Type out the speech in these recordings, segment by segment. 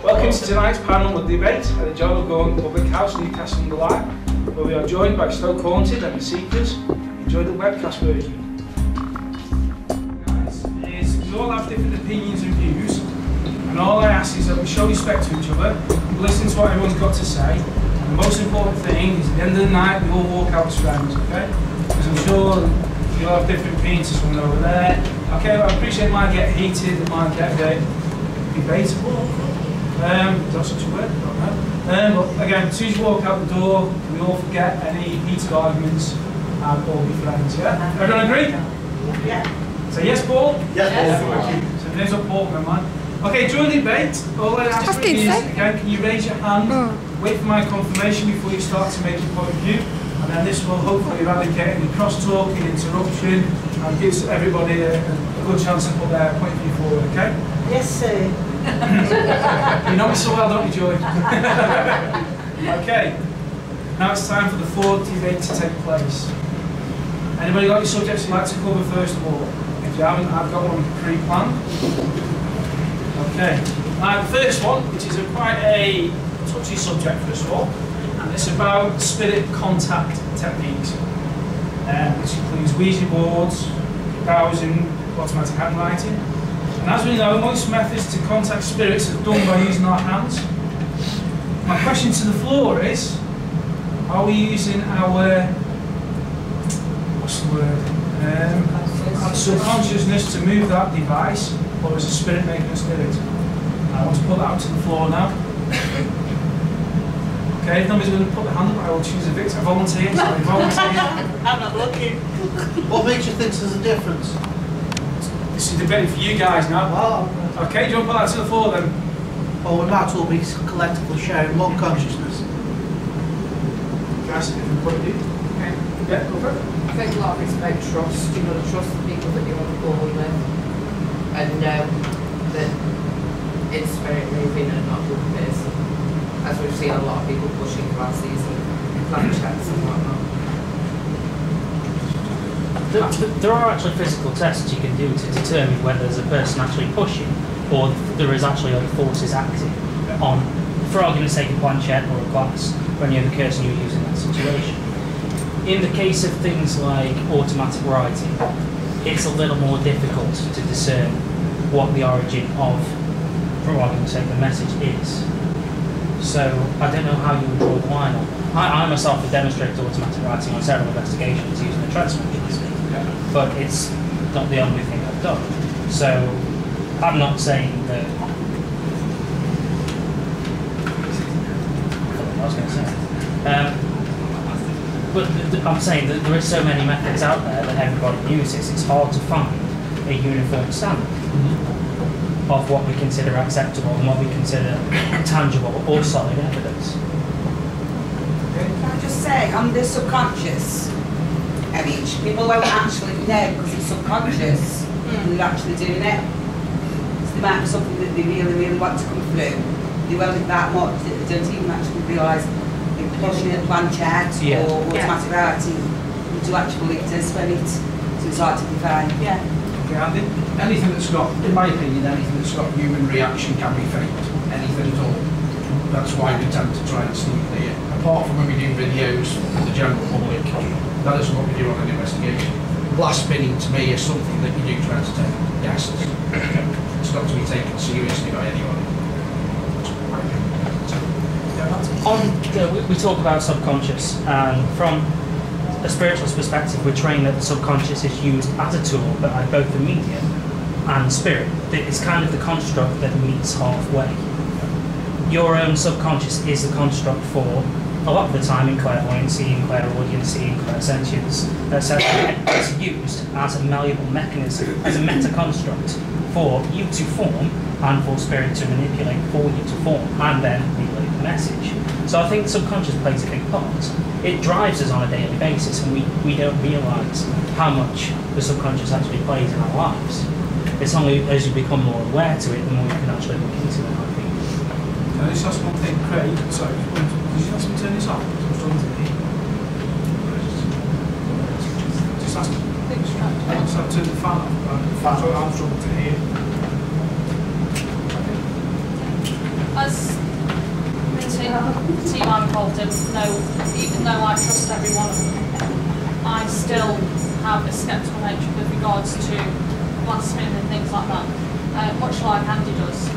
Welcome to tonight's paranormal debate at the John O'Gorman Public House, Newcastle under Lyme, where we are joined by Stokehaunted and the Seekers. Enjoy the webcast version. Guys, we all have different opinions and views, and all I ask is that we show respect to each other, we listen to what everyone's got to say, and the most important thing is at the end of the night we all walk out as friends, okay? Because I'm sure you'll have different opinions to someone over there. Okay, well, I appreciate it might get heated, it might get a bit debatable. Is that such a word? I don't know. But again, as soon as you walk out the door, we all forget any heated arguments and all be friends, yeah? Everyone agree? Yeah. So yes, Paul? Yes, Paul. Thank you. So there's a Paul, my man. Okay, during the debate, all I ask is, again, can you raise your hand, wait for my confirmation before you start to make your point of view, and then this will hopefully eradicate any cross-talk, interruption, and gives everybody a good chance to put their point of view forward, okay? Yes, sir. You know me so well, don't you, Joy? Okay, now it's time for the floor debate to take place. Anybody got any subjects you'd like to cover first of all? If you haven't, I've got one pre-planned. Okay, now the first one, which is quite a touchy subject first of all, and it's about spirit contact techniques, which includes Ouija boards, dowsing, automatic handwriting. And as we know, most methods to contact spirits are done by using our hands. My question to the floor is, are we using our, what's the word, our subconsciousness to move that device, or is the spirit making us do it? I want to put that out to the floor now. Okay, if nobody's going to put their hand up, I will choose a victim. Volunteer, sorry, volunteer. I'm not looking. What makes you think there's a difference? This is a debate for you guys now. Oh, okay, do you want to put that to the floor then? well, we might all be collectively sharing one consciousness. Guys, a different point of view. Okay, yeah, go for it. I think a lot of it's about trust. You've got to trust the people that you're on the board with and know that it's spirit moving and not one person. As we've seen a lot of people pushing glasses and planchettes and whatnot. There are actually physical tests you can do to determine whether there's a person actually pushing or there is actually other forces acting on, for argument's sake, a planchette or a glass when you're the person you're using in that situation. In the case of things like automatic writing, it's a little more difficult to discern what the origin of, for argument's sake, the message is. So I don't know how you would draw the line on. I myself have demonstrated automatic writing on several investigations using the transmissions, but it's not the only thing I've done. So I'm not saying that. I was going to say. But I'm saying that there are so many methods out there that everybody uses. It's hard to find a uniform standard of what we consider acceptable and what we consider tangible or solid evidence. Can I just say, on the subconscious, I mean, people won't actually know because it's subconscious and they're actually doing it. So there might be something that they really, really want to come through. They won't think that much, that they don't even actually realise they're pushing a planchette or automatic writing into actual existence when it's, so it's hard to define. Yeah. Okay, anything that's got, in my opinion, anything that's got human reaction can be faked. Anything at all. That's why we tend to try and sneak it. Apart from when we do videos for the general public, that is what we do on an investigation. Glass spinning to me is something that you do to entertain guests. It's not to be taken seriously by anyone. we talk about subconscious, and from a spiritualist perspective, we're trained that the subconscious is used as a tool, but by both the medium and spirit. It's kind of the construct that meets halfway. Your own subconscious is the construct for a lot of the time in clairvoyancy, in clairaudiency, in clairsentience, etc. It's used as a malleable mechanism, as a meta-construct for you to form and for spirit to manipulate for you to form and then relay the message. So I think subconscious plays a big part. It drives us on a daily basis, and we don't realise how much the subconscious actually plays in our lives. It's only as you become more aware to it, the more you can actually look into it, I think. Can I just ask one thing, Craig? Sorry, could you ask me to turn this off? Just ask me. I just have to turn the fan off. I'm struggling to hear. As the team I'm involved in know, even though I trust every one of them, I still have a sceptical nature with regards to blasphemy and things like that, much like Andy does.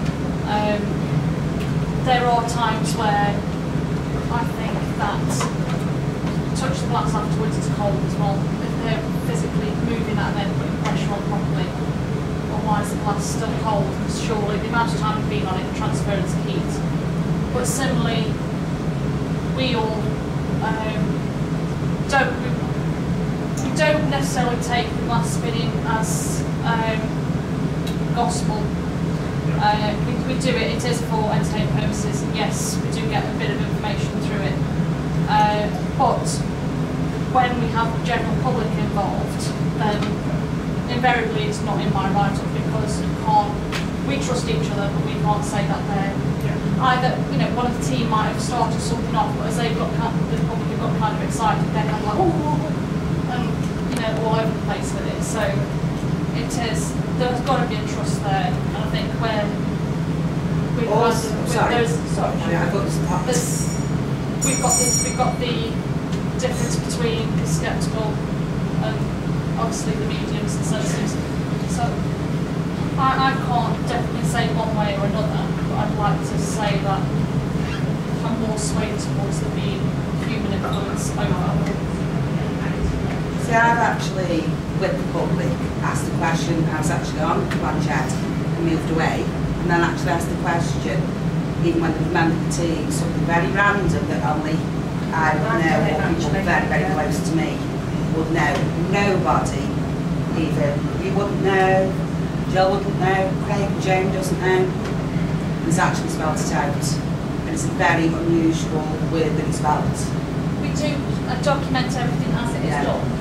There are times where I think that touch the glass afterwards is cold as well. If they're physically moving that and then putting pressure on properly, or why is the glass still cold? Because surely the amount of time we've been on it, the transference of heat. But similarly, we all don't necessarily take the glass spinning as gospel. We do it, it is for entertainment purposes, and yes, we do get a bit of information through it. But when we have the general public involved, then invariably it's not in my write-up, because we trust each other, but we can't say that they're either, one of the team might have started something off, but as the public have got kind of excited, they're kind of like, and all over the place with it. So there's got to be a trust there, and I think where we've got the difference between the sceptical and obviously the mediums and sensitives. So I can't definitely say one way or another, but I'd like to say that I'm more swayed towards there being human influence over. See, I've actually, with the public, asked the question. I was actually on the planchette and moved away, and then actually asked the question, even when the member of the team, something very random that only I would know, or people very, very close to me would know. Nobody, even you wouldn't know, Jill wouldn't know, Craig and Joan doesn't know. And it's actually spelled it out. And it's a very unusual word that it's spelled. We do document everything as it is done.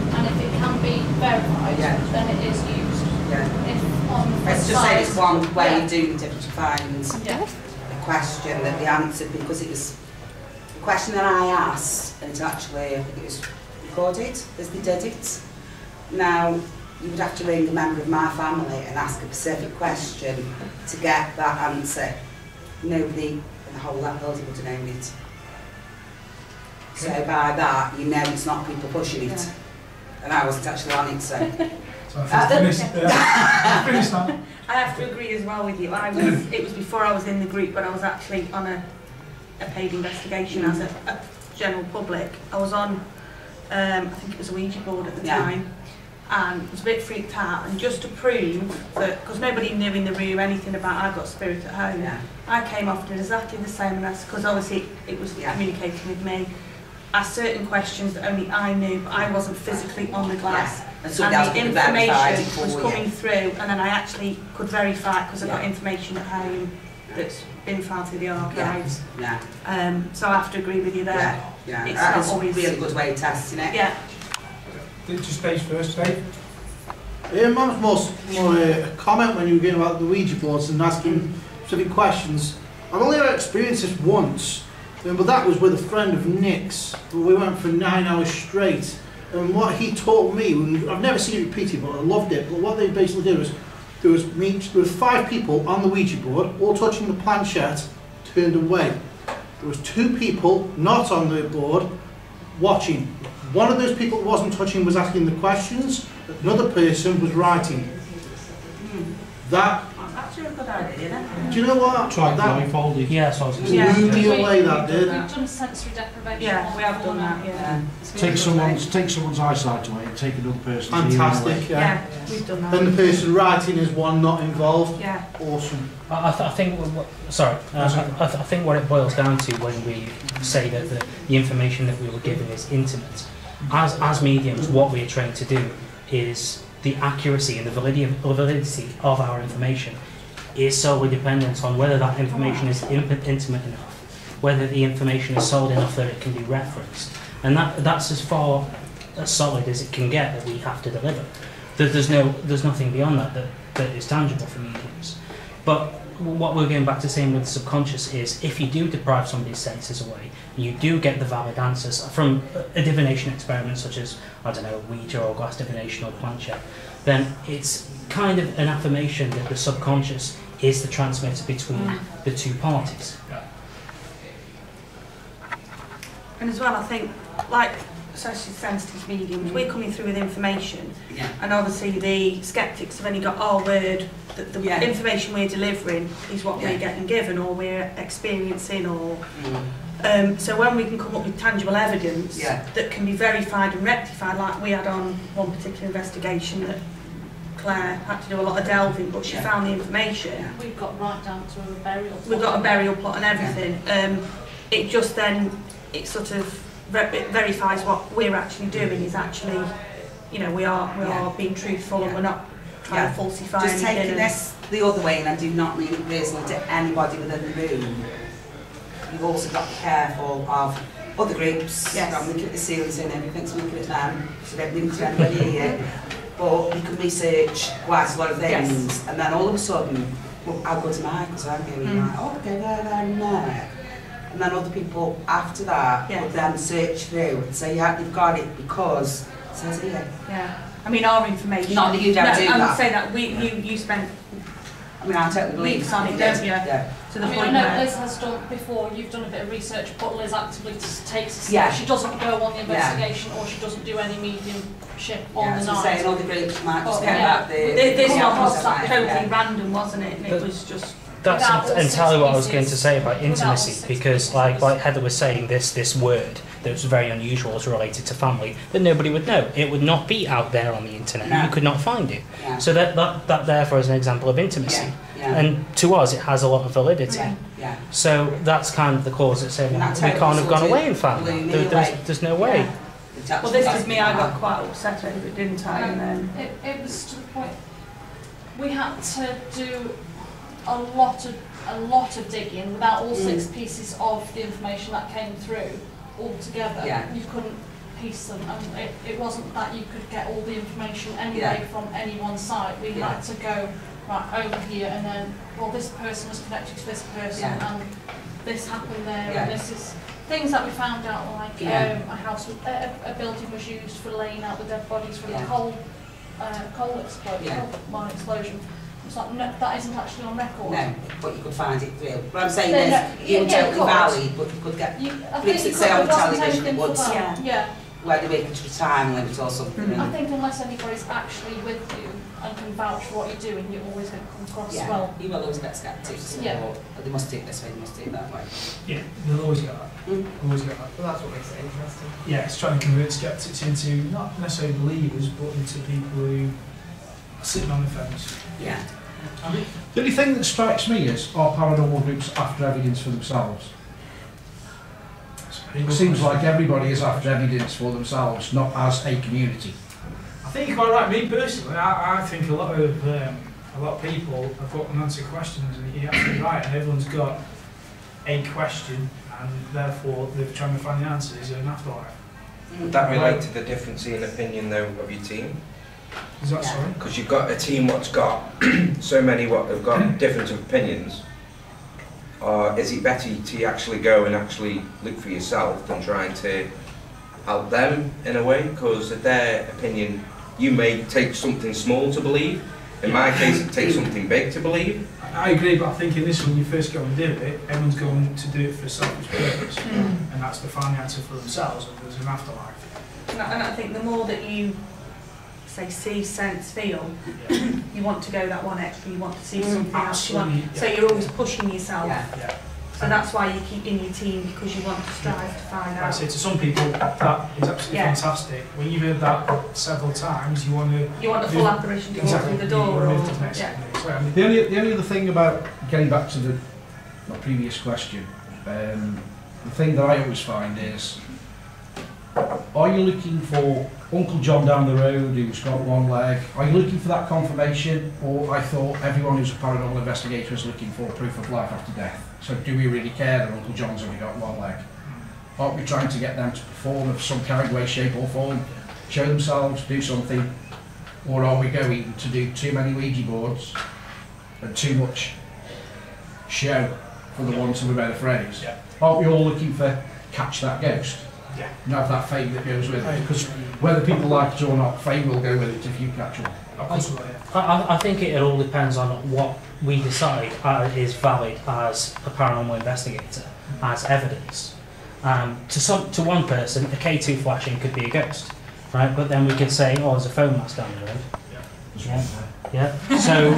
And if it can be verified, then it is used. If on the Let's just say it's one way of doing it, to find a question that they answered, because it was a question that I asked, and it's actually, I think it was recorded as they did it. Now, you would have to ring a member of my family and ask a specific question to get that answer. Nobody in the whole building would have known it. So by that, you know it's not people pushing it. And I wasn't actually on it, so. So I finished that. I have to agree as well with you. It was before I was in the group, but I was actually on a paid investigation as a general public. I was on, I think it was a Ouija board at the time, and was a bit freaked out. And just to prove that, because nobody knew in the room anything about I got spirit at home, I came off doing exactly the same, and that's because obviously it was communicating with me. Asked certain questions that only I knew, but I wasn't physically on the glass. And the information was coming through, and then I actually could verify it because I got information at home that's been filed through the archives. So I have to agree with you there. It's not always a really good way of testing it. Just page first, Dave. Mine was more a comment when you were getting about the Ouija boards and asking specific questions. I've only ever experienced this once. But that was with a friend of Nick's. We went for 9 hours straight, and what he taught me, I've never seen it repeated, but I loved it. But what they basically did was, there was 5 people on the Ouija board, all touching the planchette, turned away. There was 2 people not on the board, watching. One of those people that wasn't touching was asking the questions. Another person was writing. That actually a good idea, then. Do you know what? Try that blindfolded. Yeah, so I was going to Yeah. blew me away, that We've did. done sensory deprivation. Yeah, we have done that, yeah. Take someone's eyesight away and take another person's hearing away. Fantastic, yeah. Yeah, we've done that. And the person writing is one not involved. Yeah. Awesome. I think I think what it boils down to when we say that the information that we were given is intimate, as mediums, what we are trained to do is the accuracy and the validity of our information is solely dependent on whether that information is intimate enough, whether the information is solid enough that it can be referenced, and that's as far as solid as it can get that we have to deliver. There's nothing beyond that is tangible for mediums. But what we're going back to saying with the subconscious is, if you do deprive somebody's senses away, and you do get the valid answers from a divination experiment such as, I don't know, Ouija or glass divination or planchette, then it's kind of an affirmation that the subconscious is the transmitter between the two parties. And as well, I think, like, especially sensitive mediums, we're coming through with information, and obviously the skeptics have only got our word that the information we're delivering is what we're getting given or we're experiencing, or so when we can come up with tangible evidence that can be verified and rectified, like we had on one particular investigation that Claire had to do a lot of delving, but she found the information. We've got right down to a burial plot. We've got a burial plot and everything. It just then, it sort of it verifies what we're actually doing is actually, you know, we are being truthful and we're not trying to falsify Just anything. taking this the other way, and I do not mean it personally to anybody within the room. You've also got to be careful of other groups. I'm looking at the ceilings and everything's looking at them, so they don't to anybody here. But you can research quite a lot of things, and then all of a sudden, well, I'll go to mine because I'm going like, oh, okay, there, and there. And then other people after that would then search through and say, yeah, you've got it because it says here. Yeah. I mean, our information. Not that you don't do that. I would say that you spent. I mean, I totally believe weeks on it, don't you? Yeah. To the I mean, point I know where Liz has done before, you've done a bit of research, but Liz actively takes a step. She doesn't go on the investigation or she doesn't do any mediumship on the night. Saying all the groups might just get yeah. back the... This one was like, totally random, wasn't it? And it was just... That's entirely what I was going to say about intimacy, because like Heather was saying, this word that was very unusual is related to family that nobody would know. It would not be out there on the internet. No. You could not find it. Yeah. So that therefore is an example of intimacy. Yeah. And to us, it has a lot of validity. Yeah. So that's kind of the cause that saying we can't have gone away and found that. There's no way. Yeah. Well, this is me. I got quite upset over it, didn't I? And then it was to the point we had to do a lot of digging without all 6 pieces of the information that came through all together. You couldn't piece them, and it wasn't that you could get all the information anyway from any one site. We had to go right over here, and then this person was connected to this person, and this happened there, and this is things that we found out, like a house, a building was used for laying out the dead bodies from the coal mine explosion. It's like, no, that isn't actually on record. No, but you could find it real. What I'm saying is, you totally valid, but you could get clips that say on the television once, where they make it to a time limit or something. I think unless anybody's actually with you and can vouch for what you're doing, you're always going to come across well. You will always get skeptics, or they must take this way, they must take that way. Yeah, they'll always get that. Always get that. Well, that's what makes it interesting. Yeah, it's trying to convert skeptics into not necessarily believers, but into people who are sitting on the fence. Yeah. The only thing that strikes me is, are paranormal groups after evidence for themselves? It seems like everybody is after evidence for themselves, not as a community. I think you're quite right. Me personally, I think a lot of people have got unanswered questions, and you're absolutely right. And everyone's got a question, and therefore they're trying to find the answers in an afterlife. Would that relate to the difference in opinion, though, of your team? Is that sorry? Because you've got a team what's got so many what have got different opinions. Is it better to actually go and actually look for yourself than trying to help them in a way? Because of their opinion, you may take something small to believe. In my case, it takes something big to believe. I agree, but I think in this one, you first go and do it, everyone's going to do it for a selfish purpose, and that's to find the answer for themselves, and there's an afterlife. and I think the more that you say, see, sense, feel, you want to go that one extra, you want to see something else. So you're always pushing yourself. Yeah. So that's why you keep in your team, because you want to strive to find I out. say to some people that is absolutely fantastic. When you've heard that several times, you want to. You want a full apparition to walk through the door. The only other thing about getting back to my previous question, the thing that I always find is, are you looking for Uncle John down the road who's got one leg? Are you looking for that confirmation? Or I thought everyone who's a paranormal investigator is looking for proof of life after death. So do we really care that Uncle John's only got one leg? Aren't we trying to get them to perform of some kind, way, shape or form? Show themselves, do something? Or are we going to do too many Ouija boards and too much show, for the want of a better phrase? Aren't we all looking for catch that ghost? And have that fame that goes with it? Because whether people like it or not, fame will go with it if you catch one. I think it all depends on what we decide is valid as a paranormal investigator, as evidence. To one person, a K2 flashing could be a ghost, right? But then we could say, oh, there's a phone mast down the road. Yeah. So,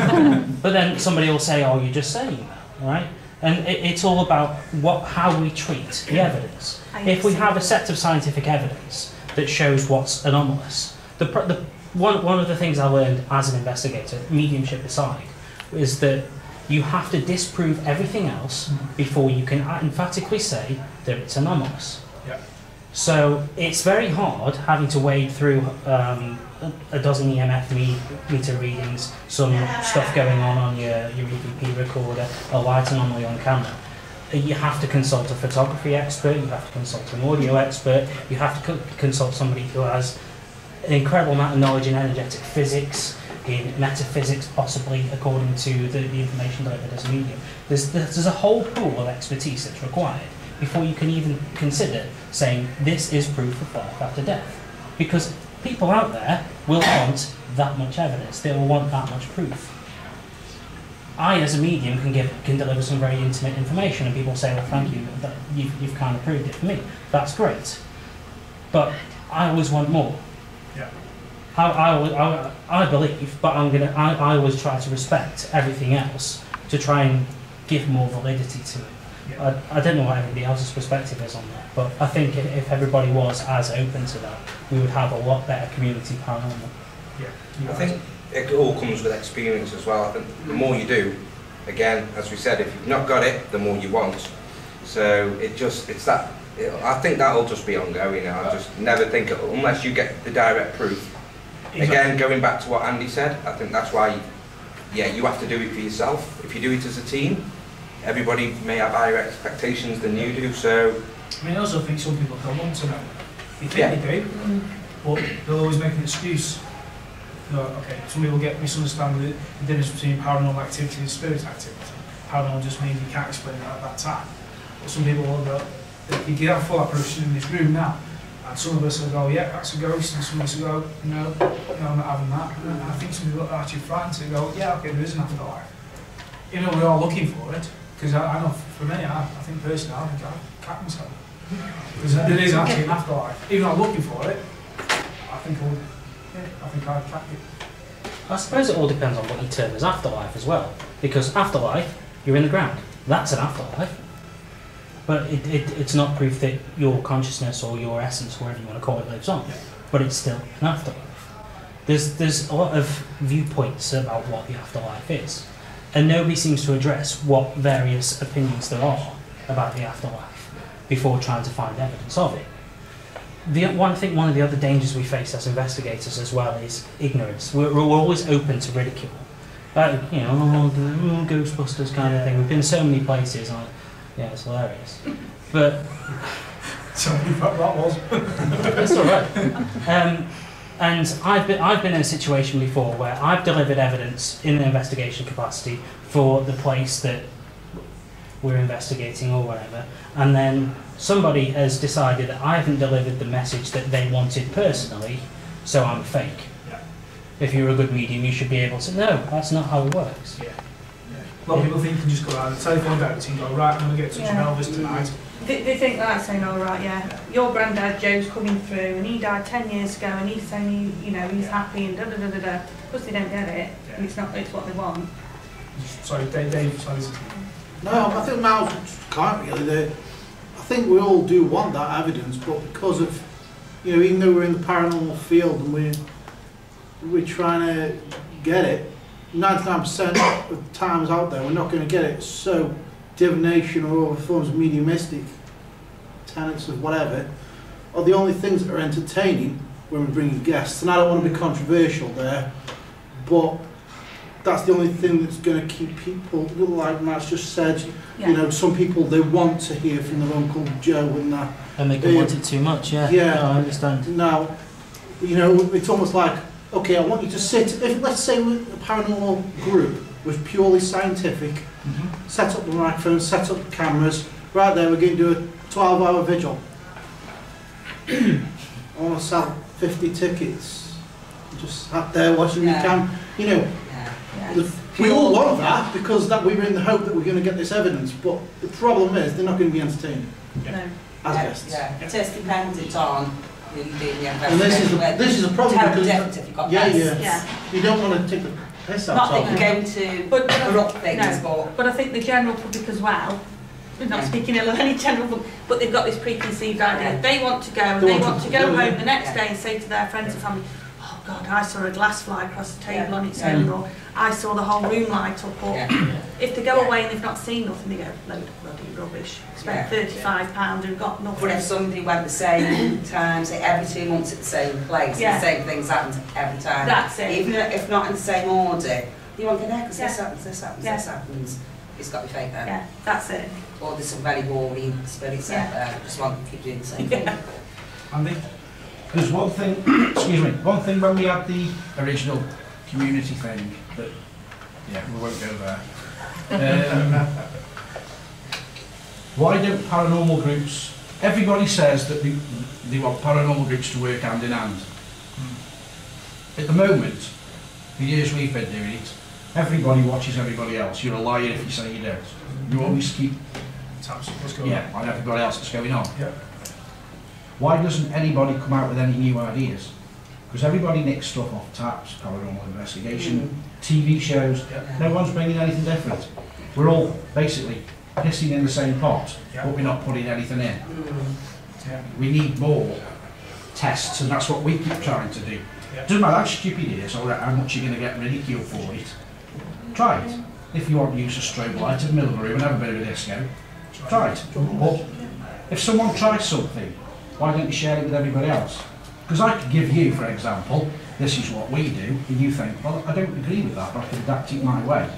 but then somebody will say, oh, you're just saying that, right? And it's all about how we treat the evidence. If we have a set of scientific evidence that shows what's anomalous, one of the things I learned as an investigator, mediumship aside, is that you have to disprove everything else before you can emphatically say that it's anomalous. So it's very hard having to wade through a dozen EMF meter readings, some stuff going on your EVP recorder, a light anomaly on camera. You have to consult a photography expert, you have to consult an audio expert, you have to consult somebody who has an incredible amount of knowledge in energetic physics, in metaphysics possibly, according to the information delivered as a medium. There's a whole pool of expertise that's required before you can even consider saying this is proof of life after death. Because people out there will want that much evidence, they will want that much proof. I, as a medium, can deliver some very intimate information, and people say, well, thank you, you've kind of proved it for me. That's great. But I always want more. I believe, but I always try to respect everything else to try and give more validity to it. I don't know what everybody else's perspective is on that, but I think if everybody was as open to that, we would have a lot better community paranormal. I think it all comes with experience as well. I think the more you do, again, as we said, if you've not got it, the more you want. So I think that'll just be ongoing. I just never think unless you get the direct proof. Again, going back to what Andy said, I think that's why, you have to do it for yourself. If you do it as a team, everybody may have higher expectations than you do, so... I mean, I also think some people don't want to know. They think they do, but they'll always make an excuse. Some people misunderstand the difference between paranormal activity and spirit activity. Paranormal just means you can't explain it at that time. But some people will go, you can have full apparition in this room now, and some of us will go, yeah, that's a ghost, and some of us will go, no, I'm not having that. And I think some people are actually frightened to go, yeah, okay, there is an afterlife. You know, we're all looking for it, because I know for me, I think personally, I think I'd cat myself. Because there is actually an afterlife. Even though I'm looking for it, I think I'd cat it. I suppose it all depends on what you term as afterlife as well. Because afterlife, you're in the ground. That's an afterlife. But it's not proof that your consciousness or your essence, whatever you want to call it, lives on. But it's still an afterlife. There's a lot of viewpoints about what the afterlife is. And nobody seems to address what various opinions there are about the afterlife before trying to find evidence of it. I think one of the other dangers we face as investigators as well is ignorance. We're always open to ridicule. The Ghostbusters kind of thing. We've been so many places. It's hilarious. But tell me what that was. It's all right. And I've been in a situation before where I've delivered evidence in an investigation capacity for the place that we're investigating or whatever, and then somebody has decided that I haven't delivered the message that they wanted personally, so I'm fake. If you're a good medium, you should be able to know that's not how it works. A lot of people think you can just go out and telephone out and go, right, I'm going to get in touch with Elvis tonight, They think that's saying, all right, yeah, your granddad Joe's coming through and he died 10 years ago and he's saying, you know, he's happy and da da da da da. Because they don't get it, and it's what they want. Sorry, Dave, sorry. No, I think Miles can't really. I think we all do want that evidence, but because of, you know, even though we're in the paranormal field and we're trying to get it, 99% of the times out there we're not going to get it. So divination or other forms of mediumistic tenets of whatever are the only things that are entertaining when we're bringing guests. And I don't want to be controversial there, but that's the only thing that's going to keep people, like Matt's just said, you know, some people, they want to hear from their Uncle Joe and that. And they can want it too much, yeah. Yeah. No, I understand. Now, you know, it's almost like, okay, I want you to sit, if let's say the paranormal group was purely scientific, set up the microphones, set up the cameras, right there, we're going to do a 12-hour vigil. I want to sell 50 tickets. Just sat there watching the cam, you know. We all want that because that we were in the hope that we're going to get this evidence, but the problem is they're not going to be entertaining as guests. Yeah, it is dependent on who you're doing the And this is a problem because if you've got guests. You don't want to take the piss out Not of that you're going to corrupt things, but I think the general public as well, we're not speaking ill of any general public, but they've got this preconceived idea. They want to go and they want to go home the next day and say to their friends and family, oh God, I saw a glass fly across the table on its own, or I saw the whole room light up, or if they go away and they've not seen nothing, they go, load of bloody rubbish, spent £35 and got nothing. But if somebody went the same time, say every 2 months at the same place, the same things happen every time. That's it. Even if not in the same order, you won't go there because this happens, this happens, this happens. It's got to be fake then. Yeah, that's it. Or there's some very warring spirits out there that just want to keep doing the same thing. Andy? There's one thing, excuse me, one thing when we had the original community thing that, we won't go there. Why don't paranormal groups, everybody says that they want paranormal groups to work hand in hand. At the moment, the years we've been doing it, everybody watches everybody else. You're a liar if you say you don't. You always keep what's going on. on everybody else that's going on. Yeah. Why doesn't anybody come out with any new ideas? Because everybody nicks stuff off taps, paranormal investigation, TV shows, no one's bringing anything different. We're all basically pissing in the same pot, but we're not putting anything in. We need more tests, and that's what we keep trying to do. Doesn't matter how stupid it is or how much you're going to get ridiculed for it. Try it. If you want to use a strobe light in the middle of the room and have a bit of a disco, try it. But if someone tries something, why don't you share it with everybody else? Because I could give you, for example, this is what we do, and you think, well, I don't agree with that, but I can adapt it my way.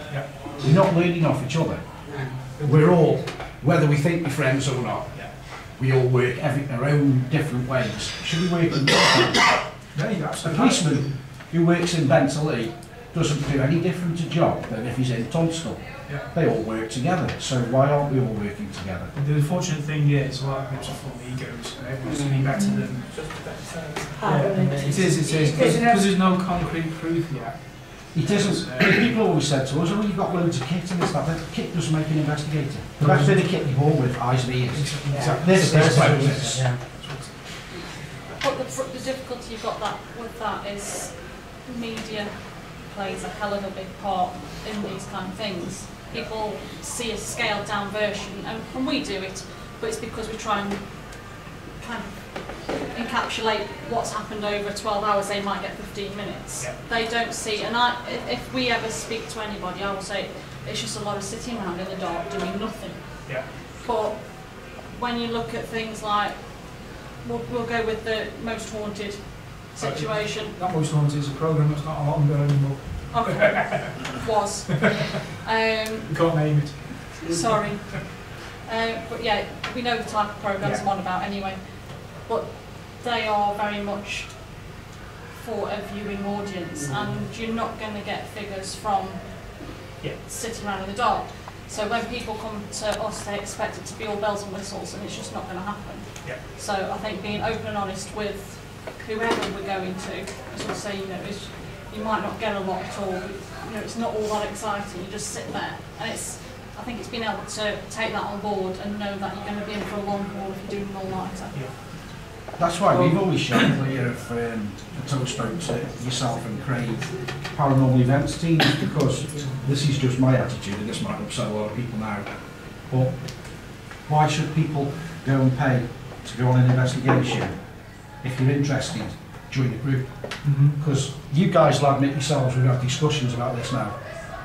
We're not learning off each other. We're all, whether we think we're friends or not, we all work our own different ways. Should we work in different ways? A policeman who works in Bentley doesn't do any different a job than if he's in Tunstall. They all work together, so why aren't we all working together? The unfortunate thing is, a lot of people are full of egos, and everyone's to be better than... It is, because there's no concrete proof yet. It isn't. People always said to us, oh, you've got loads of kit and this, that, but kit doesn't make an investigator. The best bit of kit you bought with eyes and ears. This. But the difficulty you've got with that is media plays a hell of a big part in these kind of things. People see a scaled down version, and we do it, but it's because we try and kind of encapsulate what's happened over 12 hours. They might get 15 minutes. They don't see, and if we ever speak to anybody, I will say it's just a lot of sitting around in the dark doing nothing. But when you look at things like, we'll go with the most haunted situation. That Most Haunted is a programme that's not a lot ago anymore. Okay. Was. We can't name it. Sorry. But yeah, we know the type of programmes I'm on about anyway. But they are very much for a viewing audience, and you're not going to get figures from sitting around in the dark. So when people come to us, they expect it to be all bells and whistles, and it's just not going to happen. So I think being open and honest with whoever we're going to, as I say, you might not get a lot at all. It's not all that exciting. You just sit there, and I think it's being able to take that on board and know that you're going to be in for a long haul if you're doing an all-nighter. That's why we've always shown clear of the Toad spoke to yourself and Craig, paranormal events teams, because this is just my attitude, and this might upset a lot of people now, but why should people go and pay to go on an investigation? If you're interested, join a group. Because you guys will admit yourselves, we've had discussions about this now.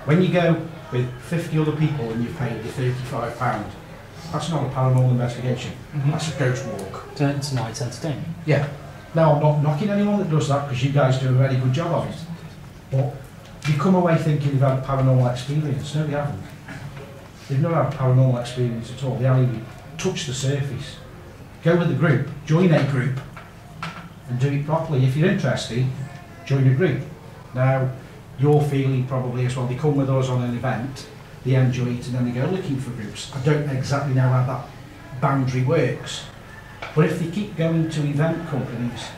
When you go with 50 other people and you've paid your £35, that's not a paranormal investigation, that's a ghost walk. It's night entertainment. Yeah. Now, I'm not knocking anyone that does that, because you guys do a very good job of it. But you come away thinking you've had a paranormal experience. No, they haven't. They've not had a paranormal experience at all. They haven't even touched the surface. Go with the group, join a group, and do it properly. If you're interested, join a group. Now, you're feeling probably as well, they come with us on an event, they enjoy it, and then they go looking for groups. I don't exactly know how that boundary works, but if they keep going to event companies,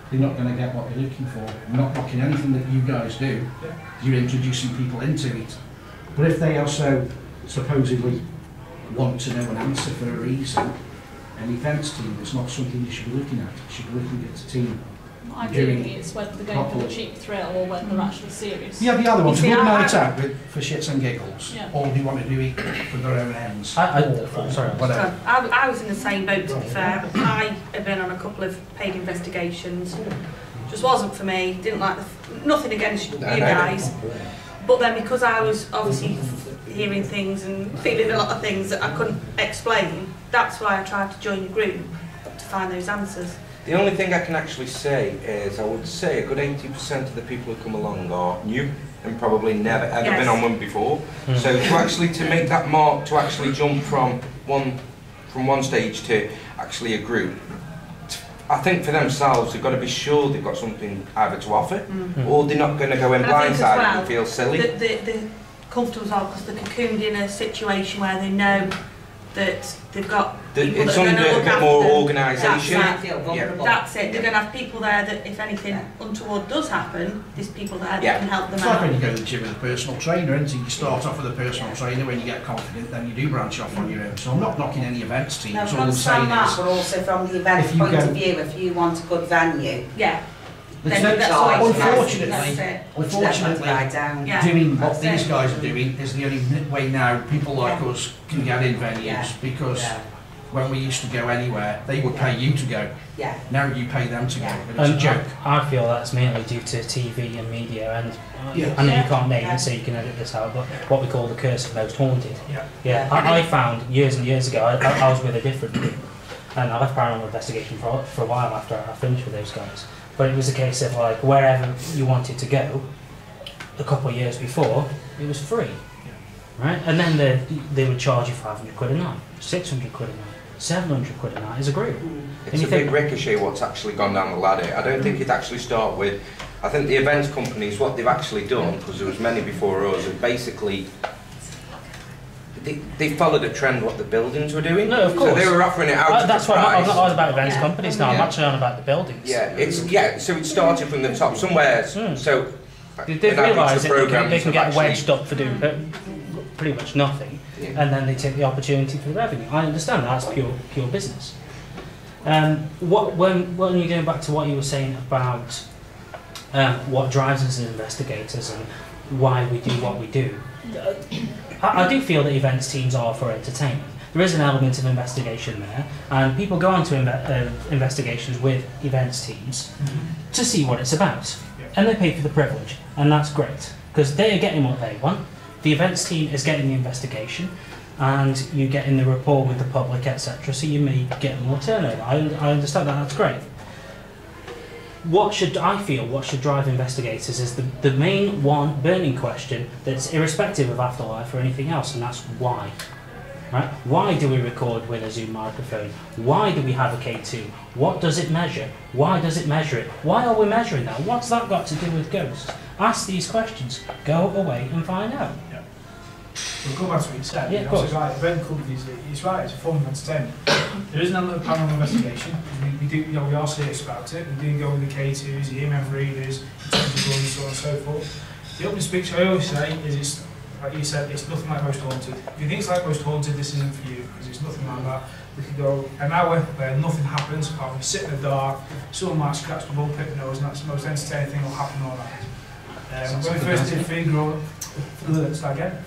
they're not going to get what they're looking for. I'm not knocking anything that you guys do, you're introducing people into it. But if they also supposedly want to know an answer for a reason, an events team is not something you should be looking at. You should be looking at a team. Ideally, it's whether they're going for the cheap thrill or whether they're actually serious. Yeah, the other one's a good night out for shits and giggles, Yeah. or do you want to do it for their own ends? Sorry. Whatever. I was in the same boat, to be fair. I had been on a couple of paid investigations. Just wasn't for me. Didn't like nothing against you guys. But then because I was obviously hearing things and feeling a lot of things that I couldn't explain, that's why I tried to join a group to find those answers. The only thing I can actually say is I would say a good 80% of the people who come along are new and probably never ever been on one before. So to make that mark, to actually jump from one stage to actually a group, I think for themselves they've got to be sure they've got something either to offer, or they're not going to go in blindsided and feel silly. The comfortable as well, because they're cocooned in a situation where they know that they've got people it's that are under going to a look bit after more them. organisation. That's it. They're going to have people there that if anything untoward does happen, there's people there that can help them It's out. like when you go to the gym with a personal trainer, isn't it? You start off with a personal trainer, when you get confident, then you do branch off on your own. So I'm not knocking any events teams, No, all I'm saying that, is... but also from the event point of view, if you want a good venue, Yeah. Unfortunately, down. doing what these guys are doing is the only way now people like us can get in venues, because when we used to go anywhere, they would pay you to go. Now you pay them to go, and it's a joke. I feel that's mainly due to TV and media, and I know you can't name it, so you can edit this out, but what we call the curse of most haunted. I found years and years ago, I was with a different group, and I left paranormal investigation for a while after I finished with those guys. But it was a case of like wherever you wanted to go, a couple of years before, it was free, right? And then they would charge you 500 quid a night, 600 quid a night, 700 quid a night as a group. It's a big ricochet what's actually gone down the ladder. I don't think it actually started with, I think the events companies, what they've actually done, because there was many before us, and basically they followed a trend what the buildings were doing. No, of course. So they were offering it out. That's why I'm not on about events companies now. I'm actually on about the buildings. So it started from the top somewhere. So they realise that they can get wedged up for doing pretty much nothing, and then they take the opportunity for the revenue. I understand that's pure business. When you're going back to what you were saying about what drives us as investigators and why we do what we do. I do feel that events teams are for entertainment. There is an element of investigation there, and people go on to investigations with events teams to see what it's about, and they pay for the privilege, and that's great, because they're getting what they want. The events team is getting the investigation, and you're getting the rapport with the public, etc., so you may get more turnover. I understand that, that's great. What should drive investigators is the main one burning question that's irrespective of afterlife or anything else, and that's why. Right? Why do we record with a Zoom microphone? Why do we have a K2? What does it measure? Why does it measure it? Why are we measuring that? What's that got to do with ghosts? Ask these questions. Go away and find out. We'll go back to what you said. Yeah, of course. Right, event companies, it's right, it's a form of entertainment. There is an element of paranormal investigation. We are serious about it. We do go with the K2s, the EMF readers, intelligent and so on and so forth. The open speech I always say is like you said, it's nothing like Most Haunted. If you think it's like Most Haunted, this isn't for you, because it's nothing like that. We could go an hour where nothing happens, apart from sit in the dark, someone might scratch the bull pit nose, and that's the most entertaining thing that will happen all night. When we first did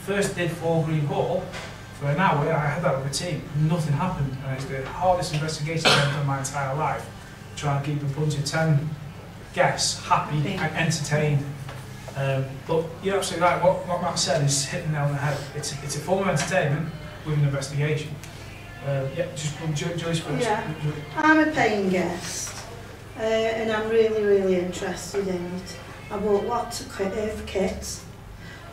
first did Four Green Hall, for an hour I had that with a team, nothing happened, and it's the hardest investigation I've done my entire life, trying to keep a bunch of 10 guests happy and entertained. But you're absolutely right, what Matt said is hitting the nail on the head. It's a form of entertainment with an investigation. Just Joyce first. Yeah, I'm a paying guest, and I'm really interested in it. I bought lots of kits,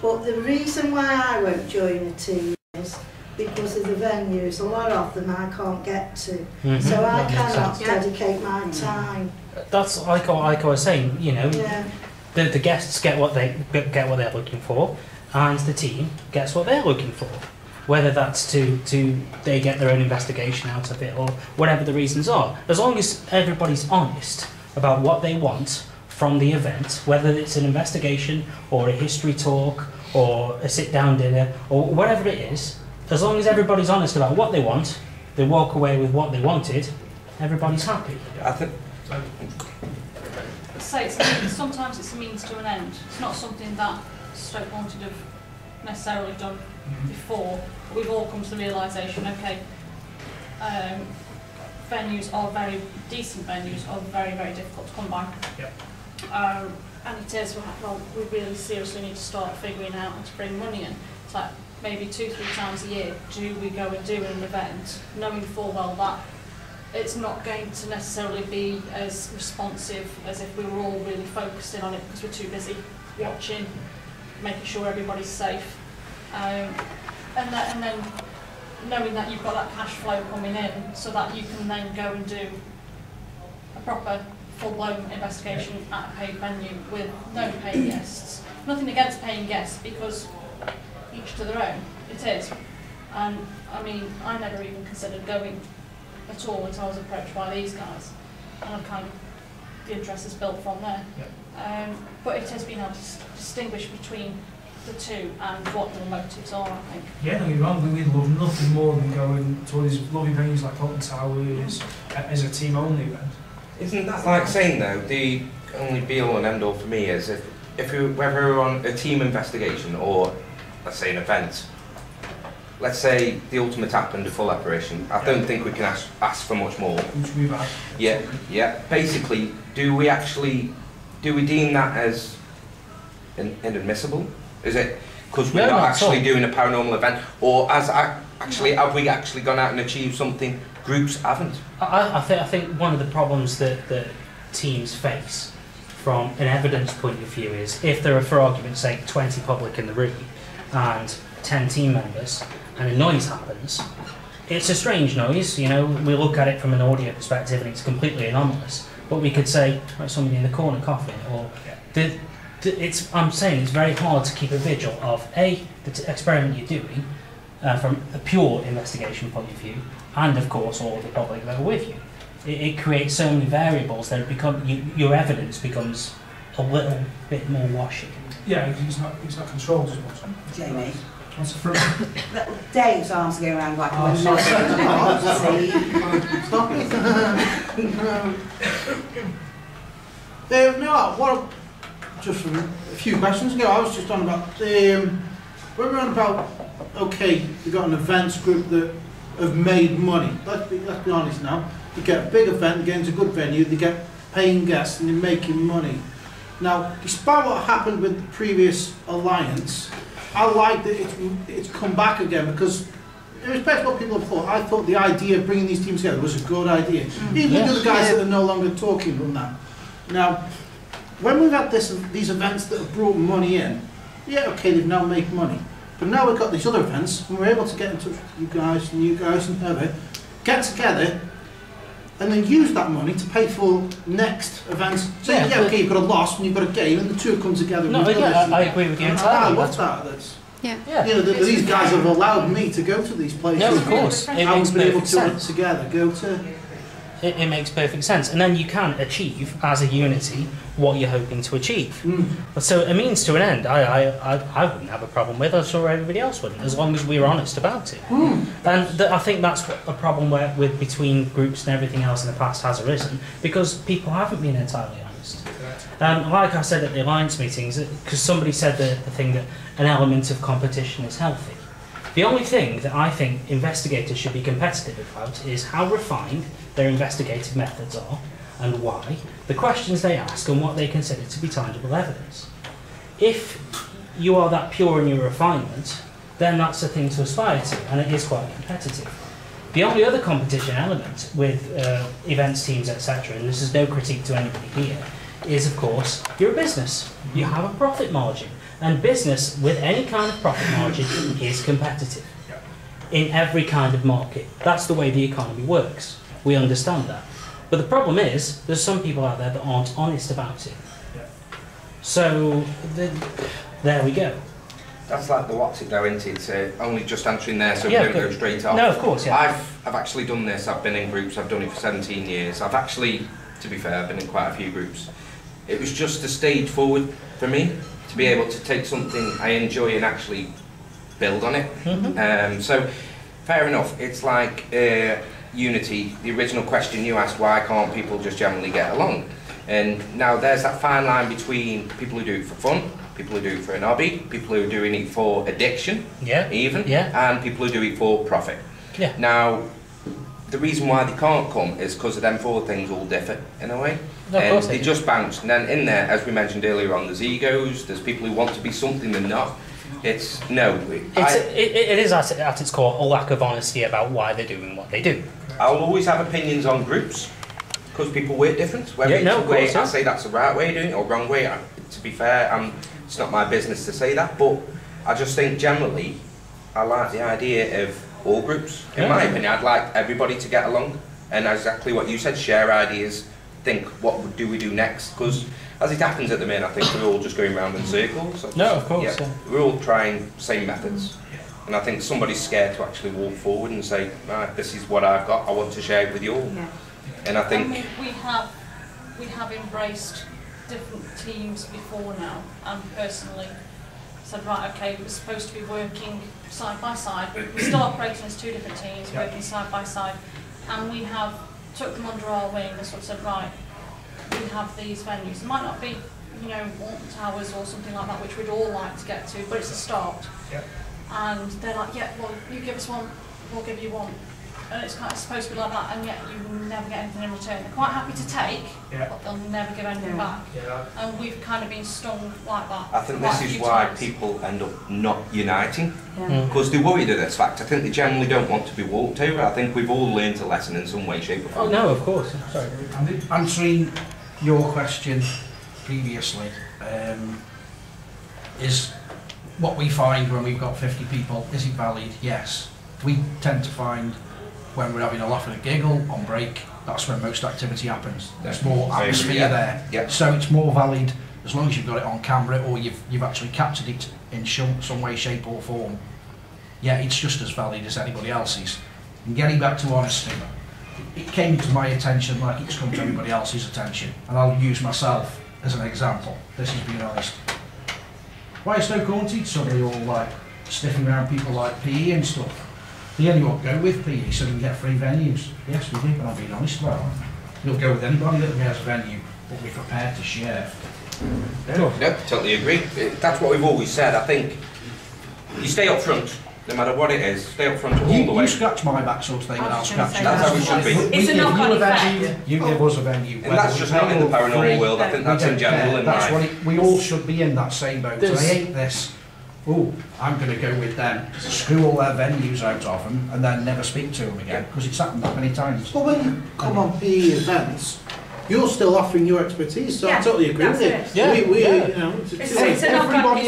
but the reason why I won't join a team is because of the venues. A lot of them I can't get to, so I cannot dedicate my time. That's like I was saying, you know, the guests get what they're looking for, and the team gets what they're looking for. Whether that's to they get their own investigation out of it or whatever the reasons are. As long as everybody's honest about what they want from the event, whether it's an investigation or a history talk or a sit-down dinner or whatever it is, as long as everybody's honest about what they want, they walk away with what they wanted, everybody's happy. I think. Sometimes it's a means to an end. It's not something that Stoke Haunted have necessarily done before. We've all come to the realisation, okay, venues are very decent venues are very difficult to come by. And it is, well, we really seriously need to start figuring out how to bring money in. It's like maybe 2-3 times a year do we go and do an event, knowing full well that it's not going to necessarily be as responsive as if we were all really focusing on it because we're too busy watching, making sure everybody's safe. And then knowing that you've got that cash flow coming in so that you can then go and do a proper full-blown investigation at a paid venue with no paying guests. Nothing against paying guests because each to their own, it is. And I mean, I never even considered going at all until I was approached by these guys. And I've kind of, the interest is built from there. But it has been able to distinguish between the two and what the motives are, I think. Yeah, don't get me wrong, we love nothing more than going to all these lovely venues like Alton Towers as a team-only event. Isn't that like saying though, the only be-all and end-all for me is if whether we're on a team investigation or, let's say, an event, let's say the ultimate happened, a full apparition, I don't think we can ask for much more. Which we've had. Yeah. Basically, do we deem that as inadmissible? Is it because we're not actually doing a paranormal event, or have we actually gone out and achieved something groups haven't? I think one of the problems that teams face from an evidence point of view is if there are, for argument's sake, 20 public in the room and 10 team members and a noise happens, it's a strange noise, you know, we look at it from an audio perspective and it's completely anomalous, but we could say, right, somebody in the corner coughing, or I'm saying it's very hard to keep a vigil of the experiment you're doing from a pure investigation point of view, and of course all the public that are with you. It creates so many variables that your evidence becomes a little bit more washy. Yeah, it's not controlled as much. Jamie. What's the fruit? Dave's arms going around like a Stop it. Just a few questions ago, I was just on about when we were on about, okay, you've got an events group that have made money. Let's be honest now. You get a big event, you get into a good venue, they get paying guests and they're making money. Now, despite what happened with the previous alliance, I like that it's come back again, because in respect to what people have thought, I thought the idea of bringing these teams together was a good idea. Even the other guys that are no longer talking on that. Now, when we've had these events that have brought money in, yeah, okay, they've now made money. But now we've got these other events, and we're able to get in touch with you guys and whoever, get together, and then use that money to pay for next events. So okay, you've got a loss and you've got a gain, and the two come together. No, I agree with you entirely. I love that. You know, these Yeah. guys have allowed me to go to these places. No, of course. I haven't been able to together go to. It makes perfect sense. And then you can achieve, as a unity, what you're hoping to achieve. So a means to an end, I wouldn't have a problem with, I'm sure everybody else wouldn't, as long as we're honest about it. And I think that's what a problem with between groups and everything else in the past has arisen, because people haven't been entirely honest. Like I said at the Alliance meetings, because somebody said the thing that an element of competition is healthy. The only thing that I think investigators should be competitive about is how refined their investigative methods are and why, the questions they ask and what they consider to be tangible evidence. If you are that pure in your refinement, then that's a thing to aspire to, and it is quite competitive. The only other competition element with events teams, etc., and this is no critique to anybody here, is of course you're a business. You have a profit margin. And business with any kind of profit margin is competitive in every kind of market. That's the way the economy works. We understand that. But the problem is, there's some people out there that aren't honest about it. So, there we go. That's like the what's it though, isn't it? It's only just answering there so we don't go straight off. No, of course, yeah. I've actually done this. I've been in groups. I've done it for 17 years. I've actually, to be fair, I've been in quite a few groups. It was just a stage forward for me to be able to take something I enjoy and actually build on it. So, fair enough. It's like unity. The original question you asked, why can't people just generally get along? And now there's that fine line between people who do it for fun, people who do it for an hobby, people who are doing it for addiction, and people who do it for profit. Now, the reason why they can't come is because of them four things all differ in a way. And they just bounce. And then in there, as we mentioned earlier on, there's egos, there's people who want to be something they're not. It's, no. It is at its core a lack of honesty about why they're doing what they do. I'll always have opinions on groups, because people work different. Whether I say that's the right way of doing it or wrong way, to be fair, it's not my business to say that, but I just think generally, I like the idea of all groups. In my opinion, I'd like everybody to get along, and exactly what you said, share ideas, think what do we do next, because as it happens at the minute, I think we're all just going round in circles. So no, of course. We're all trying same methods, and I think somebody's scared to actually walk forward and say, right, this is what I've got, I want to share it with you all. And I think we have embraced different teams before now, and personally said, right, okay, we're supposed to be working side by side. We still operating as two different teams, working side by side, and we have took them under our wing and sort of said, right, we have these venues. It might not be, you know, Walton Towers or something like that, which we'd all like to get to, but it's a start. And they're like, yeah, well, you give us one, we'll give you one. And it's kind of supposed to be like that, and yet you never get anything in return. They're quite happy to take, but they'll never give anything back. And we've kind of been stung like that. I think this is why people end up not uniting, because they're worried of this fact. I think they generally don't want to be walked over. I think we've all learned a lesson in some way, shape or form. Oh no, of course. Sorry. Answering your question previously, is what we find when we've got 50 people, is it valid? Yes. We tend to find when we're having a laugh and a giggle on break, that's when most activity happens. There's more atmosphere there. So it's more valid as long as you've got it on camera or you've actually captured it in some way, shape or form. Yeah, it's just as valid as anybody else's. And getting back to honesty, it came to my attention like it's come to everybody else's attention. And I'll use myself as an example. This is being honest. Why is stokehaunted suddenly all like sniffing around people like PE and stuff? The only one go with PE so we can get free venues. Yes, we do, but I'm being honest about it. We'll go with anybody that has a venue, but we're prepared to share. No, totally agree. That's what we've always said. I think you stay up front, no matter what it is, stay up front all the way. You scratch my back sort of thing, and I'll scratch you. That's how it should be. It's a knock-on effect. You give us a venue. And that's just not in the paranormal world, I think that's in general in life. We all should be in that same boat. I hate this. Oh, I'm going to go with them, screw all their venues out of them, and then never speak to them again, because it's happened that many times. But when you come on PE events, you're still offering your expertise, so I totally agree with it. You know, everybody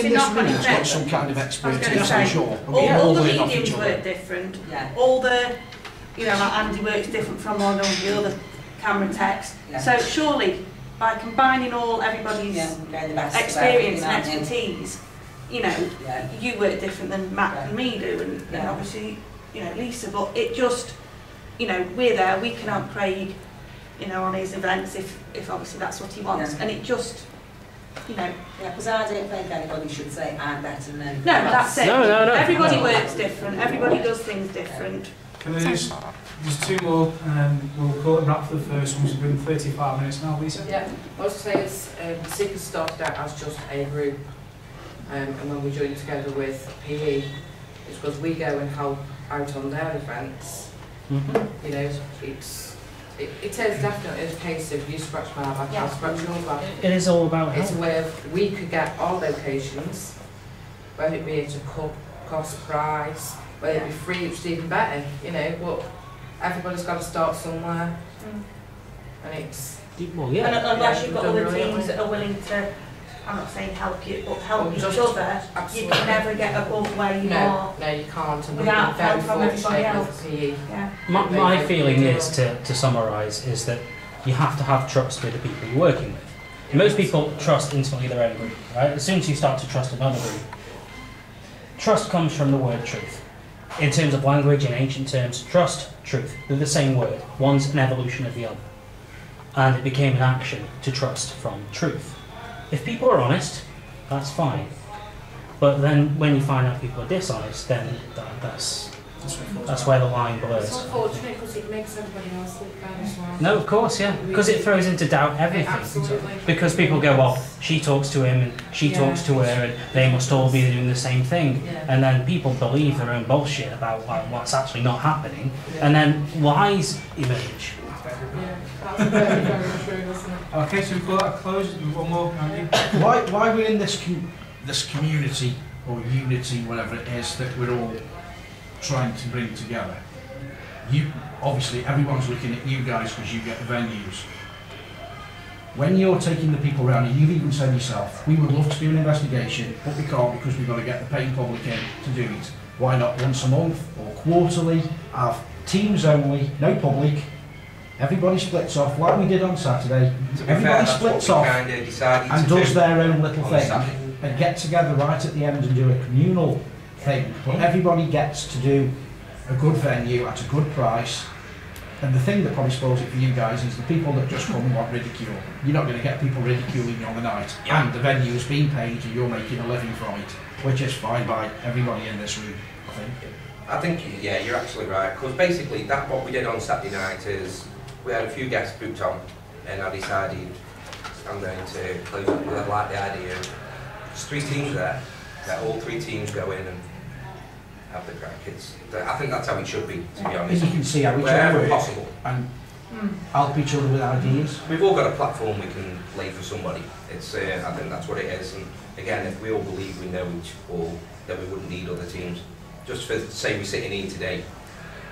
in this room has got some kind of expertise, I'm sure. All the mediums work different. All the, you know, like Andy works different from one of the other camera techs. So surely, by combining everybody's experience and expertise, you know, you work different than Matt and me do, and obviously, you know, Lisa, but it just, you know, we're there, we can help Craig you know, on his events if obviously that's what he wants. Yeah. And it just, you know. Yeah, because I don't think anybody should say I'm better than anybody No, else. that's it. No. Everybody No. works different. Everybody does things different. Can I just, there's two more, we'll call it wrap for the first one, we've been 35 minutes now, Lisa. Yeah, I was to say is the Seekers started out as just a group, and when we joined together with PE, it's because we go and help out on their events. Mm-hmm. You know, it is definitely a case of you scratch my back, I'll scratch your back. It is all about It's help. where we could get our locations, whether it be at a cost price, whether it be free, which is even better, you know, but everybody's got to start somewhere, and it's... Well, yeah. And unless Yeah, you've got done other brilliantly. teams that are willing to, I'm not saying help you, but help Oh, each just- other, you absolutely. can never get above where you No, are. no, you can't, and we've Without been very help from everybody fortunate else. with PE. Yeah. My feeling is, to summarise, is that you have to have trust with the people you're working with. Most people trust instantly their own group, right? As soon as you start to trust another group, trust comes from the word truth. In terms of language, in ancient terms, trust, truth, they're the same word. One's an evolution of the other. And it became an action to trust from truth. If people are honest, that's fine. But then when you find out people are dishonest, then that's where the line It's blurs. unfortunate because it makes everybody else look bad as well. No, of course, yeah. Because it throws into doubt everything. Absolutely. Because people go, well, she talks to him and she talks to her and they must all be doing the same thing. Yeah. And then people believe their own bullshit about what's actually not happening. And then lies emerge. Yeah, that's very, very true, isn't it? Okay, so we've got that closed, one more, Andy. Why we're in this community or unity, whatever it is, that we're all trying to bring together. You obviously everyone's looking at you guys because you get the venues. When you're taking the people around, and you've even said yourself, we would love to do an investigation, but we can't because we've got to get the paying public in to do it. Why not once a month or quarterly? Have teams only, no public. Everybody splits off like we did on Saturday. To be Everybody fair, splits that's what off we kind of decided and to does do their own little on the thing Saturday. and get together right at the end and do a communal thing. But everybody gets to do a good venue at a good price. And the thing that probably spoils it for you guys is the people that just come and want ridicule. You're not going to get people ridiculing you on the night. Yeah. And the venue is being paid and you're making a living from it, which is fine by everybody in this room, I think. I think, yeah, you're absolutely right. Because basically, what we did on Saturday night is we had a few guests booked on, and I decided I'm going to close up with I like the idea of there's 3 teams there, that all 3 teams go in and have the crack. I think that's how it should be, to be And honest. you can see how each Wherever other works possible. and help each other with ideas. We've all got a platform we can lay for somebody. I think that's what it is. And again, if we all believe we know each all, then we wouldn't need other teams. Just for say we're sitting here today,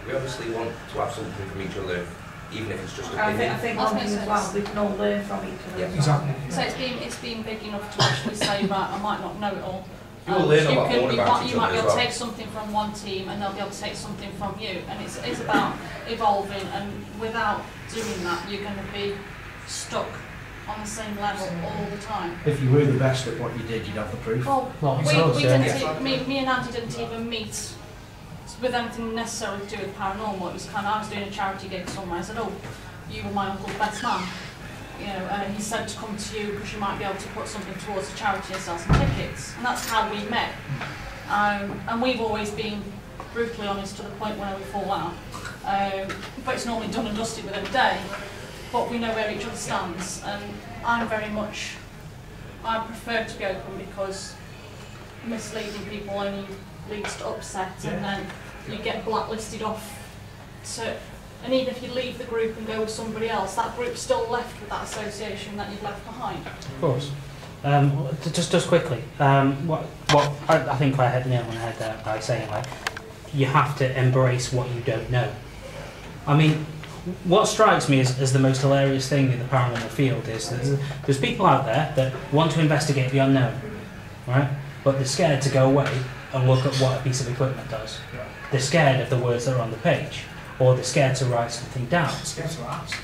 we obviously want to have something from each other, even if it's just I opinion. think one thing as well, we can all learn from each other. Yeah, as well. Exactly. So it's been big enough to actually say, right, I might not know it all. You'll learn a lot more about each You might other be as able to well. take something from one team and they'll be able to take something from you. And it's about evolving, and without doing that, you're going to be stuck on the same level all the time. If you were the best at what you did, you'd have the proof. Well, Well, we yeah. didn't, me and Andy didn't even meet with anything necessarily to do with paranormal. It was kind of, I was doing a charity gig somewhere. I said, oh, you were my uncle's best man. You know, and he said to come to you because you might be able to put something towards the charity and sell some tickets. And that's how we met. And we've always been brutally honest to the point where we fall out. But it's normally done and dusted within a day. But we know where each other stands. And I'm very much, I prefer to be open because misleading people only leads to upset, and then you get blacklisted off. And even if you leave the group and go with somebody else, that group's still left with that association that you've left behind. Of course. Just quickly, what I think I had the nail on the head there by saying, like, you have to embrace what you don't know. I mean, what strikes me as the most hilarious thing in the paranormal field is that there's people out there that want to investigate the unknown, right? But they're scared to go away and look at what a piece of equipment does. They're scared of the words that are on the page, or they're scared to write something down. Scared to ask.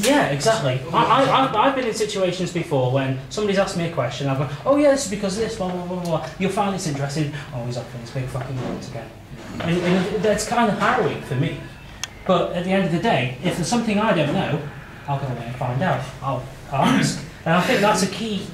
Yeah, exactly. I've been in situations before when somebody's asked me a question, I've gone, oh yeah, this is because of this, blah, blah, blah, blah. You'll find this interesting. Oh, he's off in his big fucking words again. And that's kind of harrowing for me. But at the end of the day, if there's something I don't know, I'll go away and find out. I'll ask. And I think that's a key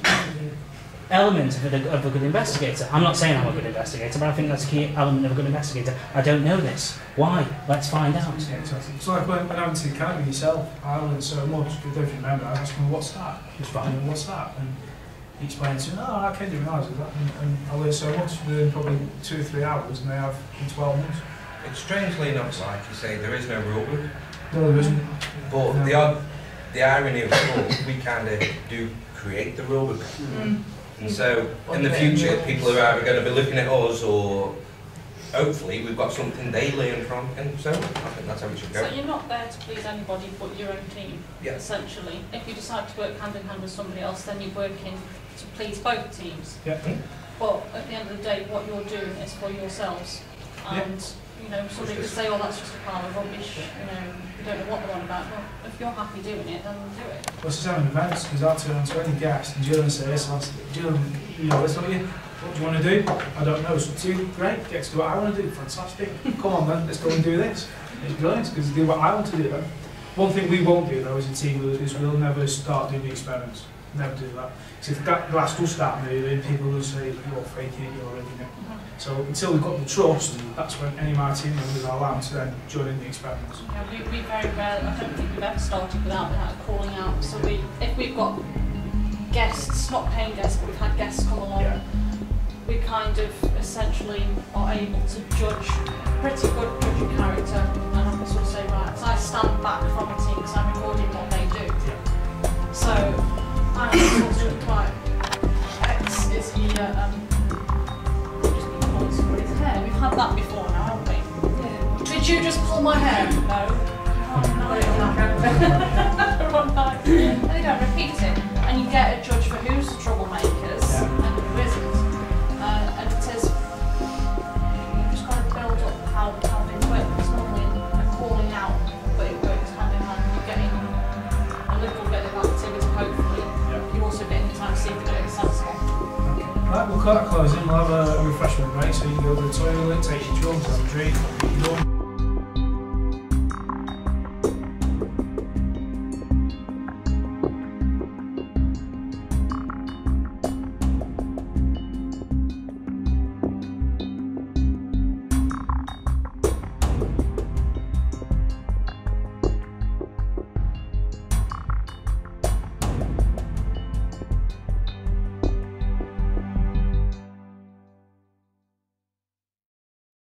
element of a good investigator. I'm not saying I'm a good investigator, but I think that's a key element of a good investigator. I don't know this. Why? Let's find out. Yeah, exactly. It's like when I went to the academy yourself, I learned so much. If you don't remember, I asked him, what's that? He was fine, what's that? And he explained to me, oh, I can't realise that. And I learned so much within probably 2 or 3 hours, and they have in 12 months. It's strangely enough, like you say, there is no rule book. No, there isn't. But No. the irony of it all, we kind of do create the rule book. And so, in the future, people are either going to be looking at us, or hopefully we've got something they learn from, and so I think that's how it should go. So you're not there to please anybody but your own team, Yeah. essentially. If you decide to work hand in hand with somebody else, then you're working to please both teams. Yeah. But at the end of the day, what you're doing is for yourselves. And, you know, somebody could say, oh, that's just a pile of rubbish, you know, you don't know what they're on about. Well, if you're happy doing it, then do it. Well, it's just having events, because I'll turn to any guest, and Jill will say, yes, Jill, you know, let's look at you. What do you want to do? I don't know. So, great, get to do what I want to do. Fantastic. Come on then, let's go and do this. It's brilliant, because do what I want to do then. One thing we won't do though as a team is we'll never start doing the experiments. Never do that. So if that glass does start moving, people will say, you're faking it, you're rigging it. So until we've got the trust, that's when any of my team members are allowed to then join in the experiments. Yeah, we very rarely, I don't think we've ever started without calling out. So if we've got guests, not paying guests, but we've had guests come along, we kind of essentially are able to judge, pretty good judge of character, and I can sort of say, right, so I stand back from a team because I'm recording what they do. So I'm sort of quite, X is he, just been pulling somebody's hair. We've had that before now, haven't we? Yeah. Did you just pull my hair? No. And they don't repeat it. And you get a judge for who's the troublemakers and who isn't. And it is, you've just got to build up how things work. It's normally a calling out, but it works hand in hand. You're getting a little bit of activity, hopefully. You're also getting the time to see if you're doing sensible. Right, we'll cut that closing. We'll have a refreshment break, so you can go to the toilet, take your drugs, have a drink,